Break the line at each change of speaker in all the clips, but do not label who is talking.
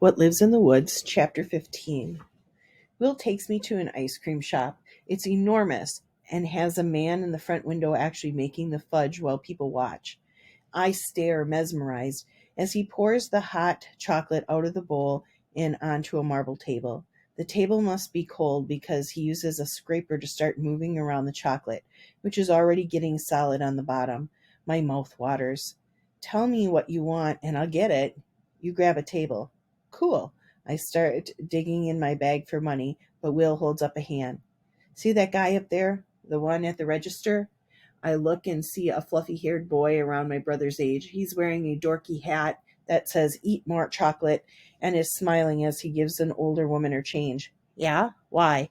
What Lives in the Woods, Chapter 15. Will takes me to an ice cream shop. It's enormous and has a man in the front window actually making the fudge while people watch. I stare, mesmerized, as he pours the hot chocolate out of the bowl and onto a marble table. The table must be cold because he uses a scraper to start moving around the chocolate, which is already getting solid on the bottom. My mouth waters. Tell me what you want and I'll get it. You grab a table. Cool. I start digging in my bag for money, but Will holds up a hand. See that guy up there? The one at the register? I look and see a fluffy haired boy around my brother's age. He's wearing a dorky hat that says "Eat More Chocolate" and is smiling as he gives an older woman her change. Yeah? Why?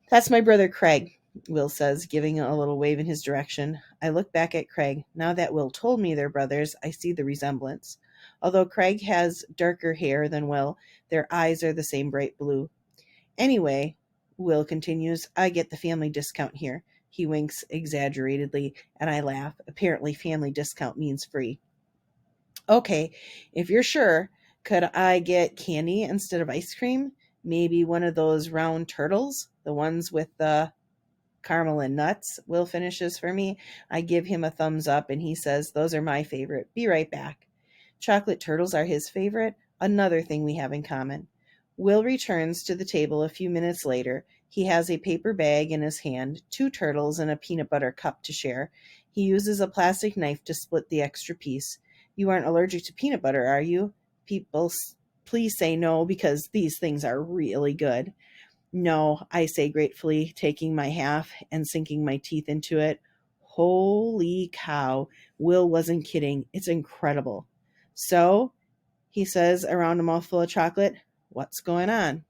That's my brother Craig, Will says, giving a little wave in his direction. I look back at Craig. Now that Will told me they're brothers, I see the resemblance. Although Craig has darker hair than Will, their eyes are the same bright blue. Anyway, Will continues, I get the family discount here. He winks exaggeratedly, and I laugh. Apparently, family discount means free. Okay, if you're sure, could I get candy instead of ice cream? Maybe one of those round turtles? The ones with the caramel and nuts? Will finishes for me. I give him a thumbs up, and he says, those are my favorite. Be right back. Chocolate turtles are his favorite, another thing we have in common. Will returns to the table a few minutes later. He has a paper bag in his hand, 2 turtles, and a peanut butter cup to share. He uses a plastic knife to split the extra piece. You aren't allergic to peanut butter, are you? People, please say no, because these things are really good. No, I say gratefully, taking my half and sinking my teeth into it. Holy cow, Will wasn't kidding. It's incredible. So, he says around a mouthful of chocolate, what's going on?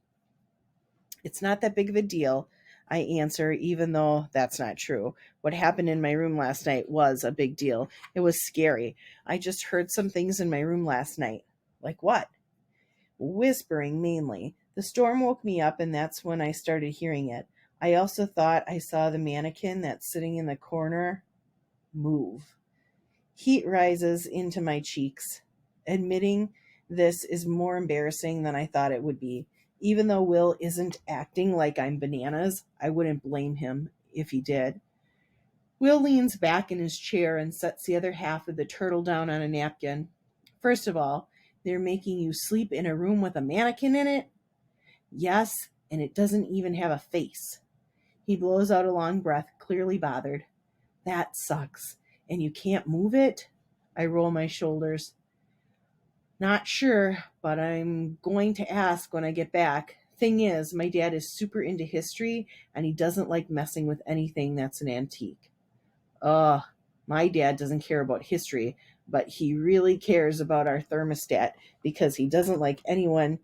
It's not that big of a deal, I answer, even though that's not true. What happened in my room last night was a big deal. It was scary. I just heard some things in my room last night. Like what? Whispering mainly. The storm woke me up, and that's when I started hearing it. I also thought I saw the mannequin that's sitting in the corner move. Heat rises into my cheeks. Admitting this is more embarrassing than I thought it would be. Even though Will isn't acting like I'm bananas, I wouldn't blame him if he did. Will leans back in his chair and sets the other half of the turtle down on a napkin. First of all, they're making you sleep in a room with a mannequin in it? Yes, and it doesn't even have a face. He blows out a long breath, clearly bothered. That sucks. And you can't move it? I roll my shoulders. Not sure, but I'm going to ask when I get back. Thing is, my dad is super into history, and he doesn't like messing with anything that's an antique. Ugh, my dad doesn't care about history, but he really cares about our thermostat because he doesn't like anyone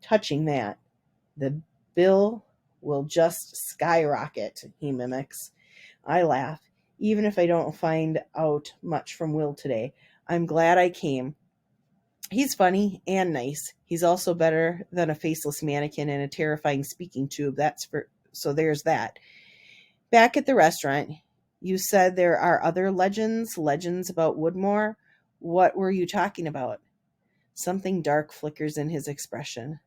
touching that. The bill will just skyrocket, he mimics. I laugh. Even if I don't find out much from Will today, I'm glad I came. He's funny and nice. He's also better than a faceless mannequin and a terrifying speaking tube. So there's that. Back at the restaurant, you said there are other legends about Woodmore. What were you talking about? Something dark flickers in his expression.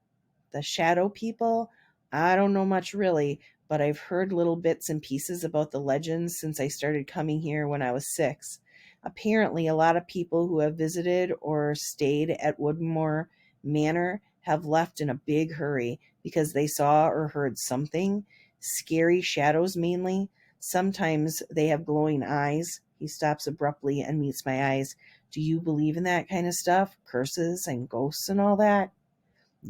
The shadow people? I don't know much really, but I've heard little bits and pieces about the legends since I started coming here when I was 6. Apparently, a lot of people who have visited or stayed at Woodmore Manor have left in a big hurry because they saw or heard something. Scary shadows mainly. Sometimes they have glowing eyes. He stops abruptly and meets my eyes. Do you believe in that kind of stuff? Curses and ghosts and all that?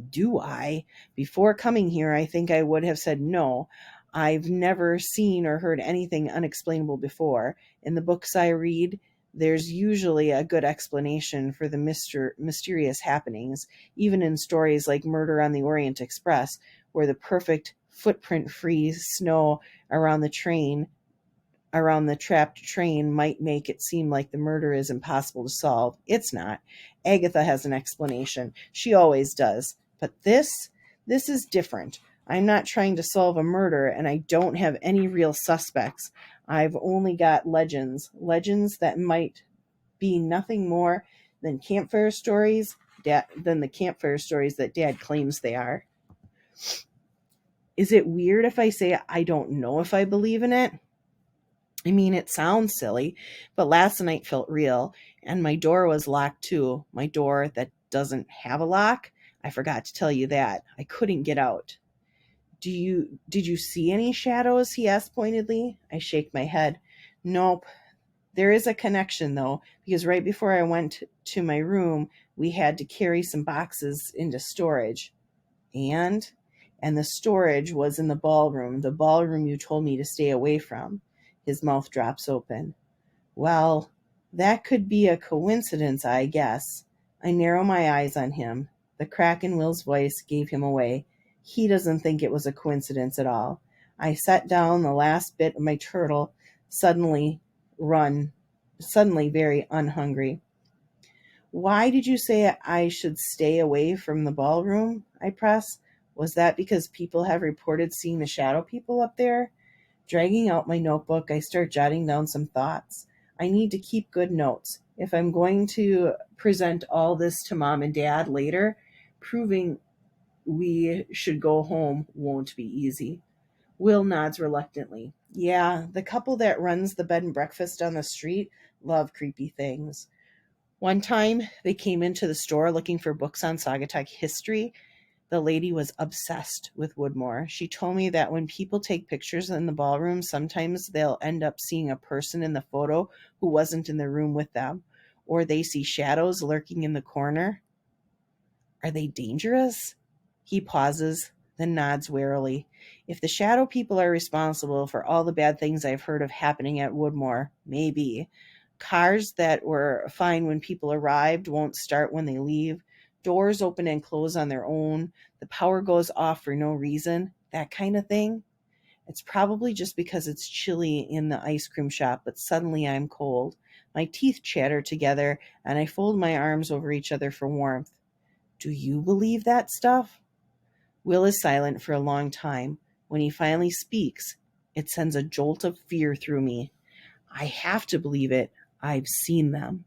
Do I? Before coming here, I think I would have said no. I've never seen or heard anything unexplainable before. In the books I read, there's usually a good explanation for the mysterious happenings, even in stories like Murder on the Orient Express, where the perfect footprint-free snow around the trapped train might make it seem like the murder is impossible to solve. It's not. Agatha has an explanation. She always does. But this is different. I'm not trying to solve a murder, and I don't have any real suspects. I've only got legends that might be nothing more than campfire stories, the campfire stories that Dad claims they are. Is it weird if I say I don't know if I believe in it? I mean, it sounds silly, but last night felt real, and my door was locked too. My door that doesn't have a lock. I forgot to tell you that. I couldn't get out. Did you see any shadows? He asked pointedly. I shake my head. Nope. There is a connection though, because right before I went to my room, we had to carry some boxes into storage. And the storage was in the ballroom you told me to stay away from. His mouth drops open. Well, that could be a coincidence, I guess. I narrow my eyes on him. The crack in Will's voice gave him away. He doesn't think it was a coincidence at all. I set down the last bit of my turtle, suddenly very unhungry. Why did you say I should stay away from the ballroom? I press. Was that because people have reported seeing the shadow people up there? Dragging out my notebook, I start jotting down some thoughts. I need to keep good notes. If I'm going to present all this to Mom and Dad later, proving we should go home won't be easy. Will nods reluctantly. Yeah, the couple that runs the bed and breakfast on the street love creepy things. One time, they came into the store looking for books on Saugatuck history. The lady was obsessed with Woodmore. She told me that when people take pictures in the ballroom, sometimes they'll end up seeing a person in the photo who wasn't in the room with them, or they see shadows lurking in the corner. Are they dangerous? He pauses, then nods warily. If the shadow people are responsible for all the bad things I've heard of happening at Woodmore, maybe. Cars that were fine when people arrived won't start when they leave. Doors open and close on their own. The power goes off for no reason. That kind of thing. It's probably just because it's chilly in the ice cream shop, but suddenly I'm cold. My teeth chatter together, and I fold my arms over each other for warmth. Do you believe that stuff? Will is silent for a long time. When he finally speaks, it sends a jolt of fear through me. I have to believe it. I've seen them.